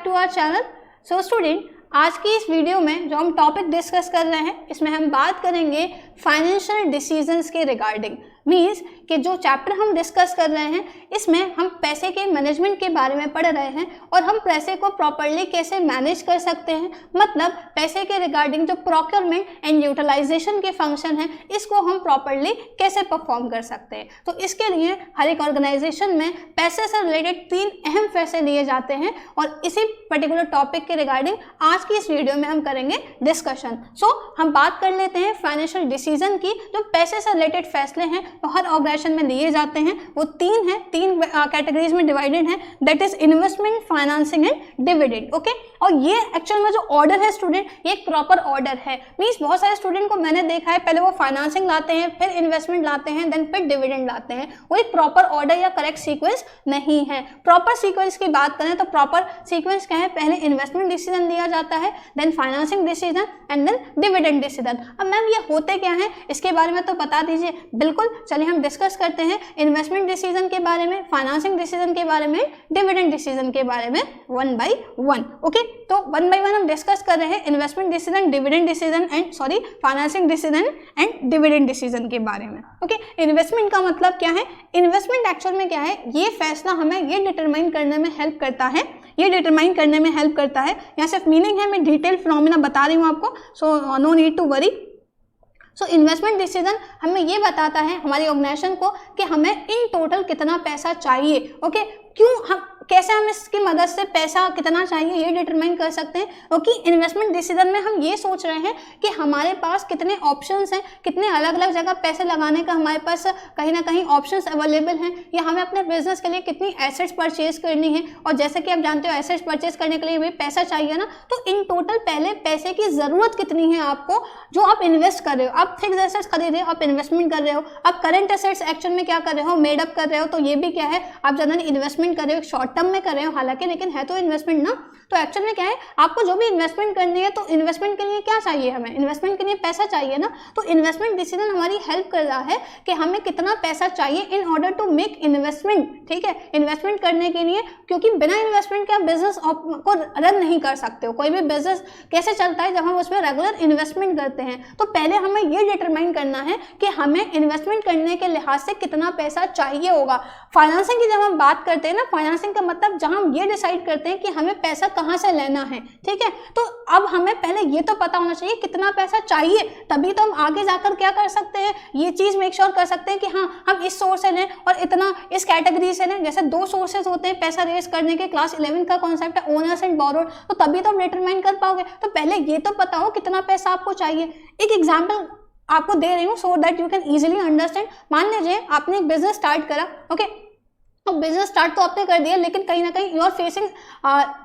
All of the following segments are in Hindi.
To our channel. So student, आज की इस वीडियो में जो हम टॉपिक डिस्कस कर रहे हैं इसमें हम बात करेंगे फाइनेंशियल डिसीजंस के रिगार्डिंग। मीन्स कि जो चैप्टर हम डिस्कस कर रहे हैं इसमें हम पैसे के मैनेजमेंट के बारे में पढ़ रहे हैं और हम पैसे को प्रॉपरली कैसे मैनेज कर सकते हैं, मतलब पैसे के रिगार्डिंग जो प्रोक्योरमेंट एंड यूटिलाइजेशन के फंक्शन है इसको हम प्रॉपरली कैसे परफॉर्म कर सकते हैं। तो इसके लिए हर एक ऑर्गेनाइजेशन में पैसे से रिलेटेड 3 अहम फैसले लिए जाते हैं और इसी पर्टिकुलर टॉपिक के रिगार्डिंग आज की इस वीडियो में हम करेंगे डिस्कशन। सो हम बात कर लेते हैं फाइनेंशियल डिसीजन की। जो पैसे से रिलेटेड फैसले हैं वो हर ऑर्गेनाइजेशन में लिए जाते हैं, वो 3 हैं, 3 कैटेगरीज में डिवाइडेड है, that is investment, financing and dividend. Okay, और ये एक्चुअल में जो ऑर्डर है स्टूडेंट, ये एक प्रॉपर ऑर्डर है। मीन्स बहुत सारे स्टूडेंट को मैंने देखा है पहले वो फाइनेंसिंग लाते हैं, फिर इन्वेस्टमेंट लाते हैं, देन फिर डिविडेंड लाते हैं। वो एक प्रॉपर ऑर्डर या करेक्ट सीक्वेंस नहीं है। प्रॉपर सीक्वेंस की बात करें तो प्रॉपर सीक्वेंस क्या है, पहले इन्वेस्टमेंट डिसीजन लिया जाता है, then financing decision and then dividend decision. अब मैम ये होते क्या है इसके बारे में तो बता दीजिए। बिल्कुल, चलिए हम डिस्कस करते हैं इन्वेस्टमेंट डिसीजन के बारे में, फाइनेंसिंग डिसीजन के बारे में, डिविडेंड डिसीजन के बारे में 1 by 1। ओके, तो 1 by 1 हम डिस्कस कर रहे हैं investment decision, dividend decision and financing decision and dividend decision के बारे में। ओके, इन्वेस्टमेंट का मतलब क्या है? इन्वेस्टमेंट एक्चुअल में क्या है, ये फैसला हमें ये डिटरमाइन करने में हेल्प करता है, यहाँ सिर्फ मीनिंग है, मैं डिटेल फिनोमेना बता रही हूँ आपको, so no need to worry. So investment decision हमें ये बताता है हमारी ऑर्गेनाइजेशन को कि हमें इन टोटल कितना पैसा चाहिए। ओके, क्यों हम कैसे हम इसकी मदद से पैसा कितना चाहिए ये डिटरमाइन कर सकते हैं, क्योंकि इन्वेस्टमेंट डिसीजन में हम ये सोच रहे हैं कि हमारे पास कितने ऑप्शंस हैं, कितने अलग अलग जगह पैसे लगाने का हमारे पास कहीं ना कहीं ऑप्शंस अवेलेबल हैं, या हमें अपने बिजनेस के लिए कितनी एसेट्स परचेज करनी है। और जैसे कि आप जानते हो एसेट्स परचेज करने के लिए भी पैसा चाहिए ना, तो इन टोटल पहले पैसे की ज़रूरत कितनी है आपको जो आप इन्वेस्ट कर रहे हो। आप फिक्स एसेट्स खरीद रहे हो, आप इन्वेस्टमेंट कर रहे हो, आप करंट एसेट्स एक्चुअल में क्या कर रहे हो, मेडअप कर रहे हो, तो ये भी क्या है, आप जनरली इन्वेस्टमेंट कर रहे हो, शॉर्ट टर्म में कर रहे हो हालांकि, लेकिन है तो इन्वेस्टमेंट ना। तो एक्चुअल में क्या है, आपको जो भी इन्वेस्टमेंट करनी है तो इन्वेस्टमेंट के लिए क्या चाहिए, हमें इन्वेस्टमेंट के लिए पैसा चाहिए ना। तो इन्वेस्टमेंट डिसीजन हमारी हेल्प कर रहा है कि हमें कितना पैसा चाहिए in order to make investment. ठीक है, इन्वेस्टमेंट करने के लिए, क्योंकि बिना इन्वेस्टमेंट के आप बिजनेस को रन नहीं कर सकते हो। कोई भी बिजनेस कैसे चलता है, जब हम उसमें रेगुलर इन्वेस्टमेंट करते हैं। तो पहले हमें ये डिटरमाइन करना है कि हमें इन्वेस्टमेंट करने के लिहाज से कितना पैसा चाहिए होगा। फाइनेंसिंग की जब हम बात करते हैं ना, फाइनेंसिंग का मतलब जहां हम ये डिसाइड करते हैं कि हमें पैसा कहां से लेना है। ठीक है, तो अब हमें पहले ये तो पता होना चाहिए कितना पैसा चाहिए, तभी तो हम आगे जाकर क्या कर सकते हैं, ये चीज मेक श्योर कर सकते हैं कि हाँ हम इस सोर्स से लें और इतना इस कैटेगरी से लें। जैसे 2 सोर्सेज होते हैं पैसा रेज करने के, क्लास 11 का कॉन्सेप्ट है ओनर्स एंड बोरोड, तो तभी तो हम डिटरमाइन कर पाओगे। तो पहले ये तो पता हो कितना पैसा आपको चाहिए। एक एग्जाम्पल आपको दे रही हूँ so that you can easily understand. मान लीजिए आपने एक बिजनेस स्टार्ट करा। ओके, तो बिजनेस स्टार्ट तो आपने कर दिया, लेकिन कहीं ना कहीं you are facing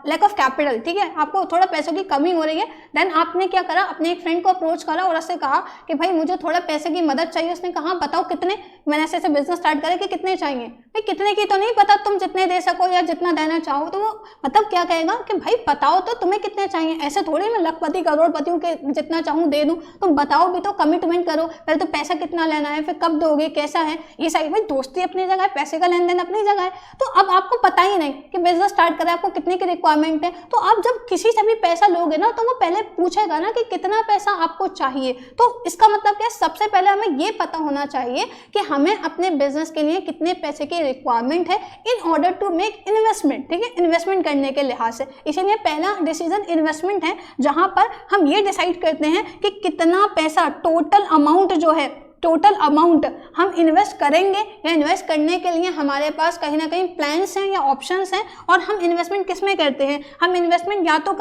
lack of capital. ठीक है, आपको थोड़ा पैसों की कमी हो रही है। देन आपने क्या करा, अपने एक फ्रेंड को अप्रोच करा और उससे कहा कि भाई मुझे थोड़ा पैसे की मदद चाहिए। उसने कहा बताओ कितने, मैंने ऐसे बिजनेस स्टार्ट करे कि कितने चाहिए। भाई कितने की तो नहीं पता, तुम जितने दे सको या जितना देना चाहो। तो वो मतलब क्या कहेगा कि भाई बताओ तो तुम्हें कितने चाहिए, ऐसे थोड़ी मैं लखपति करोड़पति हूँ कि जितना चाहूँ दे दूँ। तुम बताओ भी तो, कमिटमेंट करो पहले तो, पैसा कितना लेना है, फिर कब दोगे, कैसा है ये सारी। भाई दोस्ती अपनी जगह है, पैसे का लेन देन अपनी जगह है। तो अब आपको पता ही नहीं कि बिजनेस स्टार्ट करें, आपको कितने की रिक्वायरमेंट है। तो आप जब किसी से भी पैसा लोगे ना, तो वो पहले पूछेगा ना कि कितना पैसा आपको चाहिए। तो इसका मतलब क्या है, सबसे पहले हमें ये पता होना चाहिए कि हमें अपने बिजनेस के लिए कितने पैसे की रिक्वायरमेंट है in order to make investment. ठीक है, इन्वेस्टमेंट करने के लिहाज से, इसीलिए पहला डिसीजन इन्वेस्टमेंट है, जहां पर हम ये डिसाइड करते हैं कि कितना पैसा, टोटल अमाउंट जो है, टोटल अमाउंट हम इन्वेस्ट करेंगे, या इन्वेस्ट करने के लिए हमारे पास कहीं ना कहीं प्लान्स हैं या ऑप्शंस हैं। और हम इन्वेस्टमेंट किस में करते हैं, हम इन्वेस्टमेंट या तो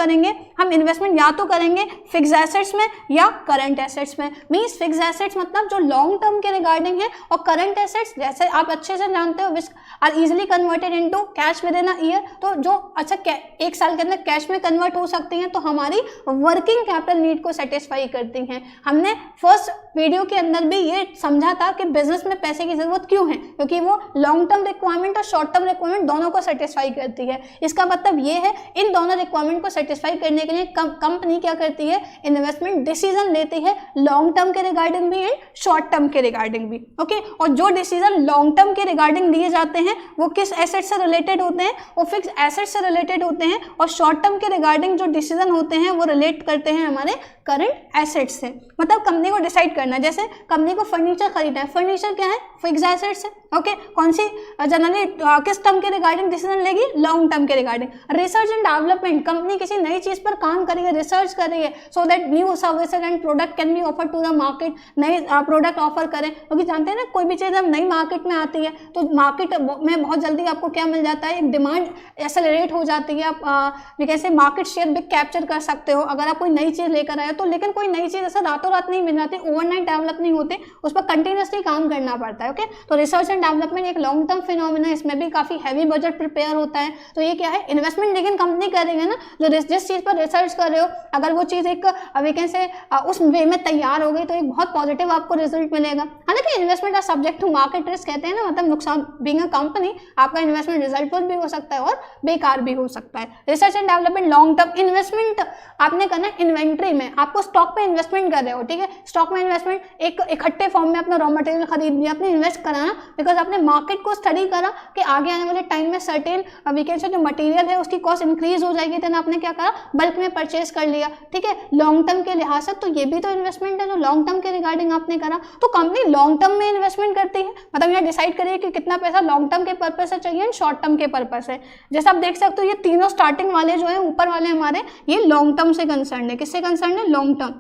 करेंगे फिक्स एसेट्स में या करंट एसेट्स में। मीन्स फिक्स एसेट्स मतलब जो लॉन्ग टर्म के रिगार्डिंग है, और करंट एसेट्स जैसे आप अच्छे से जानते हो which are easily converted into cash within a year. तो जो अच्छा 1 साल के अंदर कैश में कन्वर्ट हो सकती हैं, तो हमारी वर्किंग कैपिटल नीड को सेटिस्फाई करती हैं। हमने फर्स्ट वीडियो के अंदर भी ये समझा था कि बिजनेस में पैसे की जरूरत क्यों है, क्योंकि वो लॉन्ग टर्म रिक्वायरमेंट और शॉर्ट टर्म रिक्वायरमेंट दोनों को सेटिस्फाई करती है। इसका मतलब ये है इन दोनों रिक्वायरमेंट को सेटिस्फाई करने के लिए कंपनी क्या करती है, इन्वेस्टमेंट डिसीजन लेती है, लॉन्ग टर्म के रिगार्डिंग भी एंड शॉर्ट टर्म के रिगार्डिंग भी। ओके, और जो डिसीजन लॉन्ग टर्म के रिगार्डिंग लिए जाते हैं हैं वो किस एसेट से रिलेटेड होते हैं, वो फिक्स एसेट से रिलेटेड होते हैं, और शॉर्ट टर्म के रिगार्डिंग जो डिसीजन होते हैं वो रिलेट करते हैं हमारे करंट एसेट से। मतलब कंपनी को डिसाइड करना है, जैसे कंपनी को फर्नीचर खरीदना है, फर्नीचर क्या है, फिक्स एसेट्स है, ओके। कौन सी जनरली किस टर्म के रिगार्डिंग डिसीजन लेगी, लॉन्ग टर्म के regarding. Research and development, company किसी नई चीज पर काम कर रही है, रिसर्च कर रही है, so that new services and product can be offer to the market, नए प्रोडक्ट ऑफर करें, क्योंकि जानते हैं ना कोई भी चीज़ जब नई मार्केट में आती है तो मार्केट में बहुत जल्दी आपको क्या मिल जाता है, एक डिमांड एक्सेलरेट हो जाती है, आप कैसे मार्केट शेयर बिग कैप्चर कर सकते हो अगर आप कोई नई चीज़ लेकर आए हो तो। लेकिन कोई नई चीज़ ऐसा रातों रात नहीं मिल जाती, ओवरनाइट डेवलप नहीं होते, उस पर कंटिन्यूसली काम करना पड़ता है, ओके। तो रिसर्च एंड डेवलपमेंट एक लॉन्ग टर्म फिनोमिना, इसमें भी काफ़ी हैवी बजट प्रिपेयर होता है। तो ये क्या है, इन्वेस्टमेंट लेकिन कंपनी कर रही है ना, जो जिस चीज़ पर रिसर्च कर रहे हो, अगर वो चीज़ एक वैकेंसी उस वे में तैयार हो गई तो एक बहुत पॉजिटिव आपको रिजल्ट मिलेगा। हालांकि investment are subject to market risk कहते हैं ना, मतलब नुकसान, बीइंग अ कंपनी आपका इन्वेस्टमेंट रिजल्टफुल भी हो सकता है और बेकार भी हो सकता है। Research and development long term investment आपने करना है इन्वेंट्री में, आपको स्टॉक पे इन्वेस्टमेंट कर रहे हो, ठीक है। स्टॉक में इन्वेस्टमेंट एक इकट्ठे फॉर्म में अपना रॉ मटेरियल खरीद लिया, आपने इन्वेस्ट कराना, बिकॉज आपने मार्केट को स्टडी करा कि आगे आने वाले टाइम में सर्टेन वीकेंड से जो मटेरियल है उसकी कॉस्ट इंक्रीज हो जाएगी, देन आपने क्या करा, बल्क में परचेज कर लिया, ठीक है, लॉन्ग टर्म के लिहाज से। तो ये भी तो इन्वेस्टमेंट है जो लॉन्ग टर्म के रिगार्डिंग आपने करा। तो कंपनी लॉन्ग टर्म में इन्वेस्टमेंट करती है, मतलब यहाँ डिसाइड करिए कि कितना पैसा लॉन्ग टर्म के पर्पस से चाहिए एंड शॉर्ट टर्म के पर्पस से। जैसे आप देख सकते हो ये तीनों स्टार्टिंग वाले जो है ऊपर वाले हमारे, ये लॉन्ग टर्म से कंसर्न है। किससे कंसर्न है, लॉन्ग टर्म,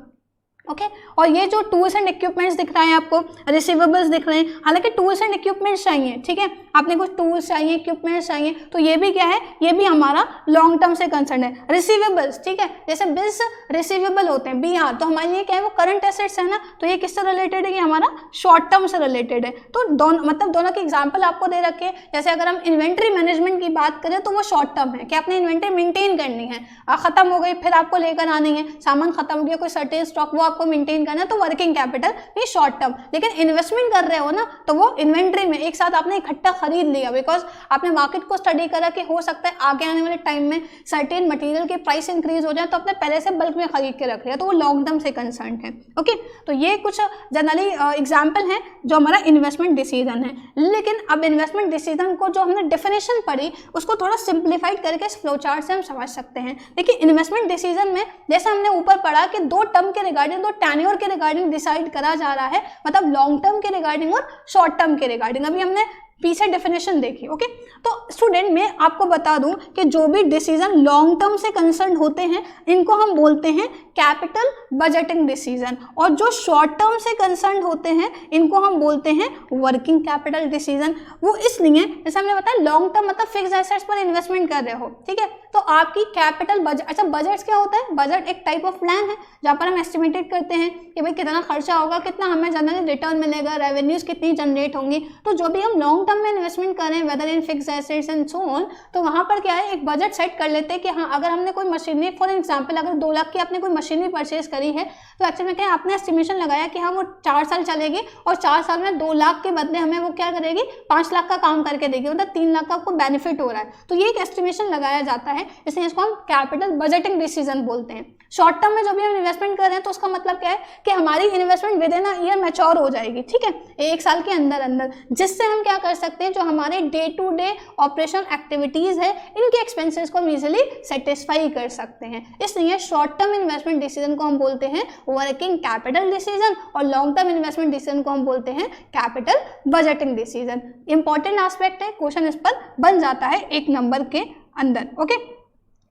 ओके। और ये जो टूल्स एंड इक्विपमेंट्स दिख रहा है आपको, रिसीवेबल्स दिख रहे हैं, हालांकि टूल्स एंड इक्विपमेंट्स चाहिए, ठीक है, आपने कुछ टूल्स चाहिए, इक्विपमेंट्स चाहिए, तो ये भी क्या है, ये भी हमारा लॉन्ग टर्म से कंसर्न है। रिसीवेबल्स, ठीक है, जैसे बिल्स रिसीवेबल होते हैं, BR, तो हमारे लिए क्या है, वो करंट एसेट्स है ना, तो ये किससे रिलेटेड है, ये हमारा शॉर्ट टर्म से रिलेटेड है। तो दोनों, मतलब दोनों के एग्जाम्पल आपको दे रखे हैं। जैसे अगर हम इन्वेंट्री मैनेजमेंट की बात करें तो वो शॉर्ट टर्म है कि आपने इन्वेंट्री मेंटेन करनी है, खत्म हो गई फिर आपको लेकर आनी है, सामान खत्म हो गया, कोई सर्टेन स्टॉक वो आपको मेंटेन करना है, तो वर्किंग कैपिटल ये शॉर्ट टर्म। लेकिन इन्वेस्टमेंट कर रहे हो ना, तो वो इन्वेंट्री में एक साथ आपने इकट्ठा खरीद लिया, बिकॉज आपने मार्केट को स्टडी करा कि हो सकता है आगे आने वाले टाइम में सर्टेन मटेरियल के प्राइस इंक्रीज हो जाए, तो आपने पहले से बल्क में खरीद के रख लिया, तो वो लॉन्ग टर्म से कंसर्न है, ओके। तो ये कुछ जनरली एग्जाम्पल है जो हमारा इन्वेस्टमेंट डिसीजन है। लेकिन अब इन्वेस्टमेंट डिसीजन को जो हमने डेफिनेशन पढ़ी उसको थोड़ा सिंप्लीफाइड करके इस फ्लो चार्ट से हम समझ सकते हैं। देखिए इन्वेस्टमेंट डिसीजन में जैसे हमने ऊपर पढ़ा कि दो टर्म के रिगार्डिंग, दो टेन्योर के रिगार्डिंग डिसाइड करा जा रहा है, मतलब लॉन्ग टर्म के रिगार्डिंग और शॉर्ट टर्म के रिगार्डिंग। अभी हमने पीछे डेफिनेशन देखी, ओके। तो स्टूडेंट मैं आपको बता दूं कि जो भी डिसीजन लॉन्ग टर्म से कंसर्न होते हैं इनको हम बोलते हैं कैपिटल बजटिंग डिसीजन, और जो शॉर्ट टर्म से कंसर्न होते हैं इनको हम बोलते हैं वर्किंग कैपिटल डिसीजन। वो इसलिए जैसे हमने बताया लॉन्ग टर्म मतलब फिक्स एसेट्स पर इन्वेस्टमेंट कर रहे हो, ठीक है, तो आपकी कैपिटल बजट, अच्छा बजट क्या होता है, बजट एक टाइप ऑफ प्लान है जहाँ पर हम एस्टिमेटेड करते हैं कि भाई कितना खर्चा होगा, कितना हमें जनरली रिटर्न मिलेगा, रेवेन्यूज कितनी जनरेट होंगी। तो जो भी हम लॉन्ग टर्म में इन्वेस्टमेंट करें whether in fix assets and so on, तो वहाँ पर क्या है एक बजट सेट कर लेते हैं कि हाँ अगर हमने कोई मशीनरी, फॉर एग्जांपल अगर 2 लाख की आपने कोई मशीनरी परचेज करी है, तो एक्चुअली में क्या है आपने एस्टिमेशन लगाया कि हाँ वो 4 साल चलेगी और 4 साल में 2 लाख के बदले हमें वो क्या करेगी 5 लाख का काम करके देगी, मतलब 3 लाख का आपको बेनिफिट हो रहा है। तो ये एक एस्टिमेशन लगाया जाता है, इसलिए इसको हम कैपिटल बजटिंग डिसीजन बोलते हैं। शॉर्ट टर्म में जो भी हम इन्वेस्टमेंट कर रहे हैं तो उसका मतलब क्या है कि हमारी investment with in a year mature हो जाएगी, ठीक है, 1 साल के अंदर अंदर, जिससे हम क्या कर सकते हैं जो हमारे day to day operation activities है इनके एक्सपेंसेस को हम इजीली सेटिस्फाई कर सकते हैं। इसलिए शॉर्ट टर्म इन्वेस्टमेंट डिसीजन को हम बोलते हैं वर्किंग कैपिटल डिसीजन और लॉन्ग टर्म इन्वेस्टमेंट डिसीजन को हम बोलते हैं capital budgeting decision. Important aspect है, क्वेश्चन इस पर बन जाता है 1 नंबर के अंदर, ओके।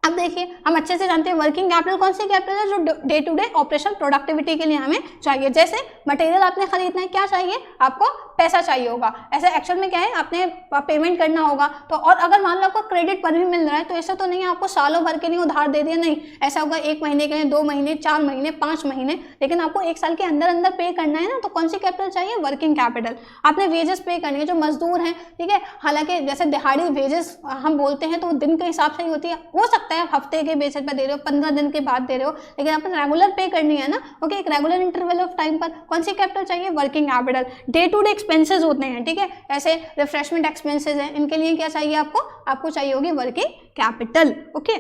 अब देखिए हम अच्छे से जानते हैं वर्किंग कैपिटल कौन सी कैपिटल है जो day to day operation productivity के लिए हमें चाहिए। जैसे मटेरियल आपने खरीदना है, क्या चाहिए आपको, पैसा चाहिए होगा, ऐसे एक्चुअल में क्या है आपने पेमेंट करना होगा, तो और अगर मान लो आपको क्रेडिट पर भी मिल रहा है तो ऐसा तो नहीं है आपको सालों भर के लिए उधार दे दिया, नहीं, ऐसा होगा 1 महीने के लिए, 2 महीने, 4 महीने, 5 महीने, लेकिन आपको 1 साल के अंदर अंदर पे करना है ना, तो कौन सी कैपिटल चाहिए, वर्किंग कैपिटल। आपने वेजेस पे करनी है, जो मजदूर हैं, ठीक है, हालांकि जैसे दिहाड़ी वेजेस हम बोलते हैं तो दिन के हिसाब से ही होती है, हो सकता है आप हफ्ते के बेसिस पर दे रहे हो, 15 दिन के बाद दे रहे हो, लेकिन आपने रेगुलर पे करनी है ना, ओके, एक रेगुलर इंटरवल ऑफ टाइम पर, कौन सी कैपिटल चाहिए, working capital. Day to day expenses होते हैं, ठीक है, ऐसे रिफ्रेशमेंट एक्सपेंसेस हैं, इनके लिए क्या चाहिए आपको चाहिए होगी वर्किंग कैपिटल, ओके।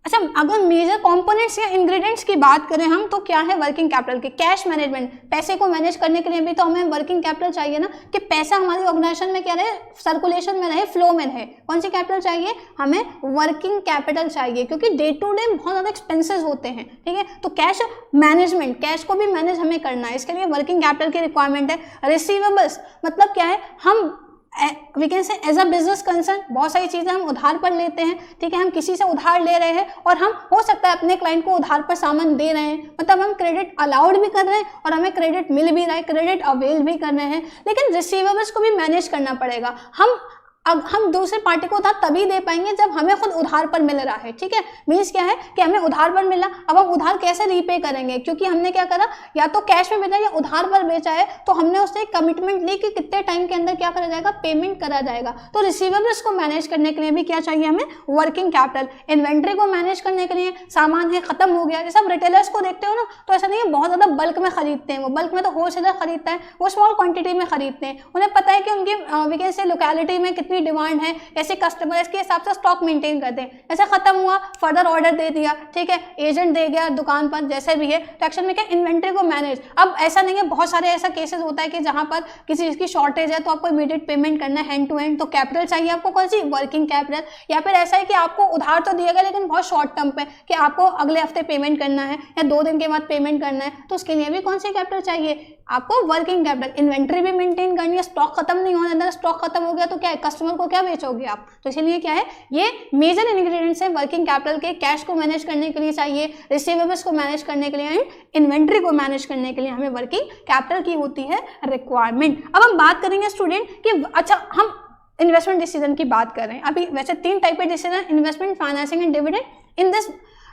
अच्छा, अगर मेजर कंपोनेंट्स या इंग्रेडिएंट्स की बात करें हम, तो क्या है वर्किंग कैपिटल के? कैश मैनेजमेंट, पैसे को मैनेज करने के लिए भी तो हमें वर्किंग कैपिटल चाहिए ना, कि पैसा हमारी ऑर्गेनाइजेशन में क्या रहे, सर्कुलेशन में रहे, फ्लो में रहे। कौन सी कैपिटल चाहिए हमें? वर्किंग कैपिटल चाहिए, क्योंकि डे टू डे बहुत ज़्यादा एक्सपेंसेस होते हैं, ठीक है। तो कैश मैनेजमेंट, कैश को भी मैनेज हमें करना है, इसके लिए वर्किंग कैपिटल की रिक्वायरमेंट है। रिसीवेबल्स मतलब क्या है, हम we can say as a business concern बहुत सारी चीज़ें हम उधार पर लेते हैं, ठीक है। हम किसी से उधार ले रहे हैं और हम हो सकता है अपने क्लाइंट को उधार पर सामान दे रहे हैं, मतलब हम क्रेडिट अलाउड भी कर रहे हैं और हमें क्रेडिट मिल भी रहा है, क्रेडिट अवेल भी कर रहे हैं, लेकिन रिसीवेबल्स को भी मैनेज करना पड़ेगा। अब हम दूसरे पार्टी को उधार तभी दे पाएंगे जब हमें खुद उधार पर मिल रहा है, ठीक है। मीन्स क्या है कि हमें उधार पर मिला, अब हम उधार कैसे रीपे करेंगे, क्योंकि हमने क्या करा, या तो कैश में बेचा या उधार पर बेचा है, तो हमने उससे एक कमिटमेंट ली कि कितने टाइम के अंदर क्या करा जाएगा, पेमेंट करा जाएगा। तो रिसीवेबल्स को मैनेज करने के लिए भी क्या चाहिए हमें? Working capital. इन्वेंट्री को मैनेज करने के लिए, सामान है खत्म हो गया, जैसे आप रिटेलर्स को देखते हो ना, तो ऐसा नहीं है बहुत ज़्यादा बल्क में खरीदते हैं, वो बल्क में तो होलसेलर खरीदता है, वो स्मॉल क्वांटिटी में खरीदते हैं, उन्हें पता है कि उनकी वी कैन से लोकेलिटी में कितनी डिमांड है, ऐसे कस्टमर इसके हिसाब से स्टॉक मेंटेन करते हैं। ऐसा खत्म हुआ, फर्दर ऑर्डर दे दिया, ठीक है, एजेंट दे गया दुकान पर, जैसे भी है। तो एक्शन में क्या, इन्वेंट्री को मैनेज। अब ऐसा नहीं है, बहुत सारे ऐसा केसेस होता है कि जहां पर किसी चीज़ की शॉर्टेज है तो आपको इमीडिएट पेमेंट करना है हैंड टू हैंड, तो कैपिटल चाहिए आपको कौन सी? Working capital. या फिर ऐसा है कि आपको उधार तो दिया गया लेकिन बहुत शॉर्ट टर्म पे, कि आपको अगले हफ्ते पेमेंट करना है या 2 दिन के बाद पेमेंट करना है, तो उसके लिए भी कौन सी कैपिटल चाहिए आपको? Working capital. इन्वेंट्री भी मेंटेन करनी है, स्टॉक खत्म नहीं होने देना, स्टॉक खत्म हो गया तो क्या है, कस्टमर को क्या बेचोगे आप? तो इसीलिए क्या है, ये मेजर इंग्रेडिएंट्स है वर्किंग कैपिटल के। कैश को मैनेज करने के लिए चाहिए, रिसीवेबल्स को मैनेज करने के लिए एंड इन्वेंट्री को मैनेज करने के लिए हमें वर्किंग कैपिटल की होती है रिक्वायरमेंट। अब हम बात करेंगे स्टूडेंट कि अच्छा, हम इन्वेस्टमेंट डिसीजन की बात कर रहे हैं अभी। वैसे 3 टाइप के decision, investment, financing and dividend. In this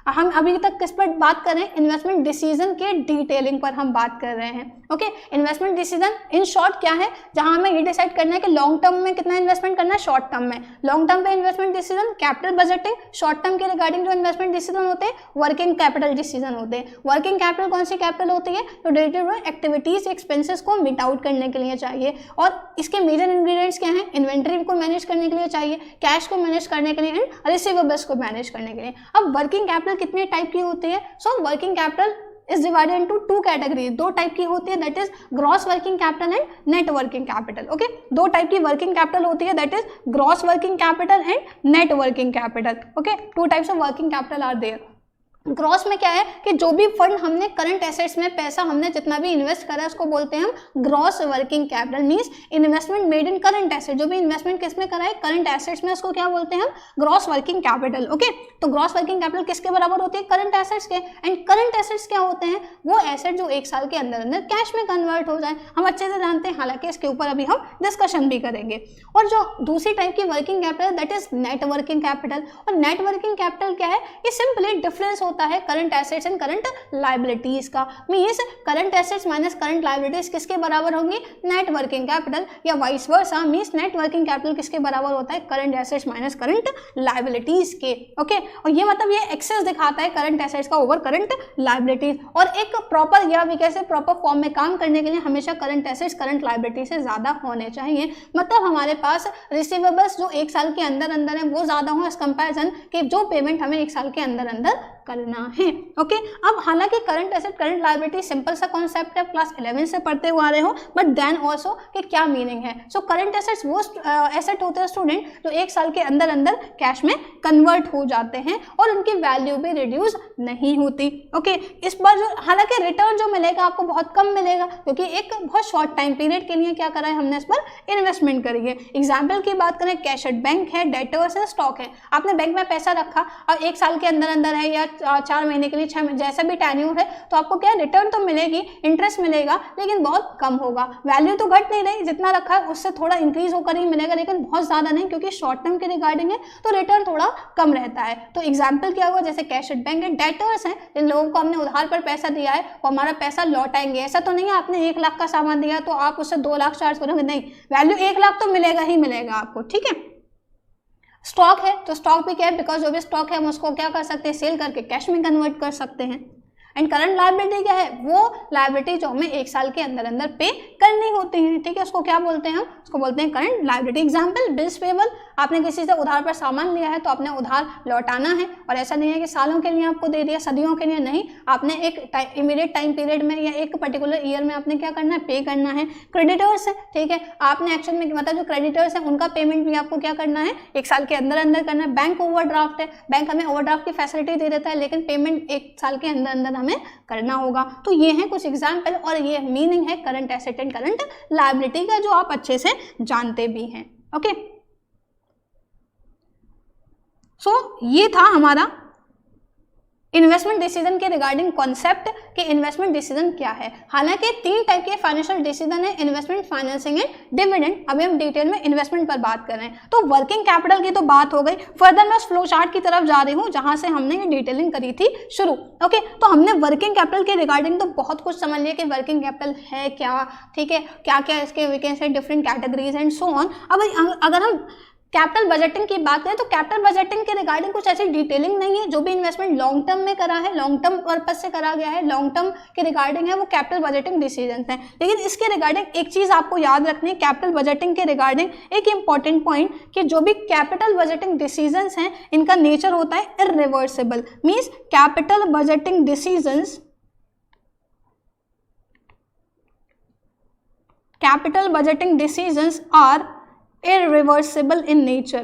हम अभी तक किस पर बात कर रहे हैं? इन्वेस्टमेंट डिसीजन के डिटेलिंग पर हम बात कर रहे हैं, okay. Investment decision in short क्या है, जहां हमें ये डिसाइड करना है कि लॉन्ग टर्म में कितना इन्वेस्टमेंट करना है, शॉर्ट टर्म में। लॉन्ग टर्म पे investment decision capital budgeting, short term के रिगार्डिंग जो इन्वेस्टमेंट डिसीजन होते हैं वर्किंग कैपिटल डिसीजन होते हैं। वर्किंग कैपिटल कौन सी कैपिटल होती है? तो day to day activities expenses को मीट आउट करने के लिए चाहिए। और इसके मेजर इंग्रेडिएंट्स क्या हैं? इन्वेंट्री को मैनेज करने के लिए चाहिए, कैश को मैनेज करने के लिए एंड रिसीवेबल्स को मैनेज करने के लिए। अब वर्किंग कैपिटल कितने टाइप की होती है? So working capital is divided into 2 category, 2 type की होती है, that is gross working capital and net working capital, okay. 2 type की वर्किंग कैपिटल होती है, that is gross working capital and net working capital, okay. 2 types of working capital are there. Gross में क्या है कि जो भी फंड हमने करंट एसेट्स में पैसा हमने जितना भी इन्वेस्ट करा है उसको बोलते हैं हम gross working capital. Means investment made in current asset, जो भी इन्वेस्टमेंट किसमें करा है, करंट एसेट्स में, उसको क्या बोलते हैं हम? Gross working capital, okay. तो ग्रॉस वर्किंग कैपिटल किसके बराबर होती है? करंट एसेट्स के। एंड करंट एसेट्स क्या होते हैं? वो एसेट जो 1 साल के अंदर अंदर कैश में कन्वर्ट हो जाए। हम अच्छे से जानते हैं, हालांकि इसके ऊपर अभी हम डिस्कशन भी करेंगे। और जो दूसरी टाइप की working capital that is net working capital. और नेट वर्किंग कैपिटल क्या है? ये सिंपली डिफरेंस होता है current assets and current liabilities का। Means current assets minus current liabilities किसके बराबर होंगी? Net working capital. या vice versa, means net working capital किसके बराबर होता है? Current assets minus current liabilities के, ओके। और ये मतलब ये एक्सेस दिखाता है करंट एसेट्स का ओवर करंट लायबिलिटीज। और एक प्रॉपर या भी कैसे प्रॉपर फॉर्म में काम करने के लिए हमेशा करंट एसेट्स करंट लायबिलिटी से ज्यादा होने चाहिए। मतलब हमारे पास रिसीवेबल्स जो 1 साल के अंदर अंदर है वो ज्यादा हो एज कंपैरिजन कि जो पेमेंट हमें 1 साल के अंदर अंदर करना है, ओके। अब हालांकि current asset current liability simple सा कॉन्सेप्ट है, क्लास 11 से पढ़ते हुए आ रहे हो, बट देन ऑल्सो कि क्या मीनिंग है। सो करंट एसेट्स वो एसेट होते हैं स्टूडेंट जो 1 साल के अंदर अंदर कैश में कन्वर्ट हो जाते हैं और उनकी वैल्यू भी रिड्यूस नहीं होती, ओके। इस बार जो हालांकि रिटर्न जो मिलेगा आपको बहुत कम मिलेगा, क्योंकि एक बहुत शॉर्ट टाइम पीरियड के लिए क्या करा है हमने, इस पर इन्वेस्टमेंट करी है। एग्जाम्पल की बात करें, कैश एट बैंक है, डेटर्स है, स्टॉक है। आपने बैंक में पैसा रखा और 1 साल के अंदर अंदर है या 4 महीने के लिए, 6 महीने, जैसा भी टेन्योर है, तो आपको क्या रिटर्न तो मिलेगी, इंटरेस्ट मिलेगा, लेकिन बहुत कम होगा। वैल्यू तो घट नहीं रही, जितना रखा है उससे थोड़ा इंक्रीज होकर ही मिलेगा, लेकिन बहुत ज्यादा नहीं, क्योंकि शॉर्ट टर्म के रिगार्डिंग है तो रिटर्न थोड़ा कम रहता है। तो एग्जाम्पल क्या हुआ, जैसे कैश एट बैंक है, डेटर्स हैं, जिन लोगों को हमने उधार पर पैसा दिया है वो हमारा पैसा लौटाएंगे। ऐसा तो नहीं है आपने 1 लाख का सामान दिया तो आप उससे 2 लाख चार्ज करोगे, नहीं, वैल्यू 1 लाख तो मिलेगा ही मिलेगा आपको, ठीक है। स्टॉक है तो स्टॉक भी क्या है, बिकॉज जो भी स्टॉक है हम उसको क्या कर सकते हैं, सेल करके कैश में कन्वर्ट कर सकते हैं। एंड करंट लायबिलिटी क्या है, वो लायबिलिटी जो हमें 1 साल के अंदर अंदर पे करनी होती है, ठीक है, उसको क्या बोलते हैं हम, उसको बोलते हैं current liability. Example bills payable, आपने किसी से उधार पर सामान लिया है तो आपने उधार लौटाना है, और ऐसा नहीं है कि सालों के लिए आपको दे दिया, सदियों के लिए नहीं, आपने एक इमीडिएट टाइम पीरियड में या एक पर्टिकुलर ईयर में आपने क्या करना है, पे करना है। क्रेडिटर्स है, ठीक है, आपने एक्चुअल में मतलब जो क्रेडिटर्स है उनका पेमेंट भी आपको क्या करना है, 1 साल के अंदर अंदर करना है। बैंक ओवरड्राफ्ट है, बैंक हमें ओवरड्राफ्ट की फैसिलिटी दे देता है लेकिन पेमेंट 1 साल के अंदर अंदर हमें करना होगा। तो ये है कुछ एग्जाम्पल और ये मीनिंग है current asset and current liability का, जो आप अच्छे से जानते भी हैं। ओके, सो ये था हमारा इन्वेस्टमेंट डिसीजन के रिगार्डिंग कॉन्सेप्ट कि इन्वेस्टमेंट डिसीजन क्या है। हालांकि 3 टाइप के फाइनेंशियल डिसीजन है, इन्वेस्टमेंट, फाइनेंसिंग एंड डिविडेंड। अभी हम डिटेल में इन्वेस्टमेंट पर बात कर रहे हैं। तो वर्किंग कैपिटल की तो बात हो गई, फर्दर मैं उस फ्लो चार्ट की तरफ जा रही हूँ जहां से हमने ये डिटेलिंग करी थी शुरू। ओके, तो हमने वर्किंग कैपिटल के रिगार्डिंग तो बहुत कुछ समझ लिया कि वर्किंग कैपिटल है क्या, ठीक है, क्या क्या इसके we can say different categories and so on. अब अगर हम कैपिटल बजटिंग की बात करें तो कैपिटल बजटिंग के रिगार्डिंग कुछ ऐसी डिटेलिंग नहीं है। जो भी इन्वेस्टमेंट लॉन्ग टर्म में करा है, लॉन्ग टर्म पर्पज से करा गया है, लॉन्ग टर्म के रिगार्डिंग है, वो कैपिटल बजटिंग डिसीजंस हैं। लेकिन इसके रिगार्डिंग एक चीज आपको याद रखनी है, कैपिटल बजटिंग के रिगार्डिंग एक इंपॉर्टेंट पॉइंट कि जो भी कैपिटल बजटिंग डिसीजंस हैं इनका नेचर होता है irreversible. Means capital budgeting decisions, capital budgeting decisions are irreversible in nature।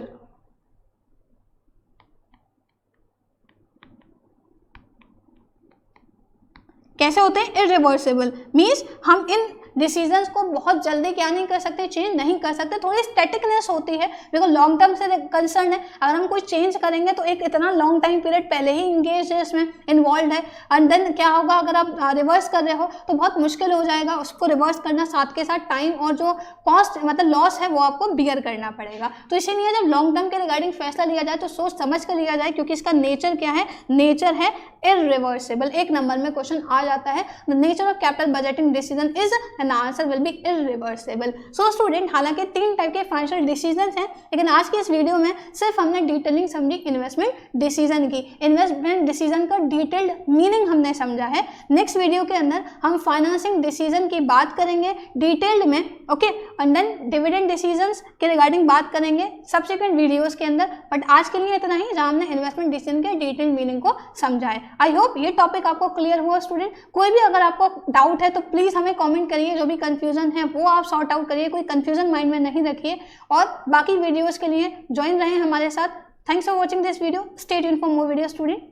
कैसे होते हैं irreversible? मीन्स हम इन डिसीजंस को बहुत जल्दी क्या नहीं कर सकते, चेंज नहीं कर सकते, थोड़ी स्टैटिकनेस होती है बिकॉज लॉन्ग टर्म से कंसर्न है। अगर हम कोई चेंज करेंगे तो एक इतना लॉन्ग टाइम पीरियड पहले ही इंगेज है, इसमें इन्वॉल्व है, एंड देन क्या होगा अगर आप रिवर्स कर रहे हो तो बहुत मुश्किल हो जाएगा उसको रिवर्स करना, साथ के साथ टाइम और जो कॉस्ट मतलब लॉस है वो आपको बियर करना पड़ेगा। तो इसीलिए जब लॉन्ग टर्म के रिगार्डिंग फैसला लिया जाए तो सोच समझ कर लिया जाए, क्योंकि इसका नेचर क्या है, नेचर है इररिवर्सिबल। 1 नंबर में क्वेश्चन आ जाता है, the nature of capital budgeting decision is and answer will be irreversible. So student, हालांकि 3 टाइप के फाइनेंशियल डिसीजंस हैं, लेकिन आज की इस वीडियो में सिर्फ हमने डिटेलिंग समझी इन्वेस्टमेंट डिसीजन की। इन्वेस्टमेंट डिसीजन का डिटेल्ड मीनिंग हमने समझा है। नेक्स्ट वीडियो के अंदर हम फाइनेंसिंग डिसीजन की बात करेंगे डिटेल्ड में, okay, and then dividend decisions के रिगार्डिंग बात करेंगे सब्सिक्वेंट वीडियोस के अंदर। बट आज के लिए इतना ही, जहां हमने इन्वेस्टमेंट डिसीजन के डिटेल्ड मीनिंग को समझा है। आई होप ये टॉपिक आपको क्लियर हुआ स्टूडेंट। कोई भी अगर आपको डाउट है तो प्लीज हमें कमेंट करिए, जो भी कंफ्यूजन है वो आप सॉर्ट आउट करिए, कोई कंफ्यूजन माइंड में नहीं रखिए, और बाकी वीडियोस के लिए ज्वाइन रहें हमारे साथ। Thanks for watching this video, stay tuned for more video student.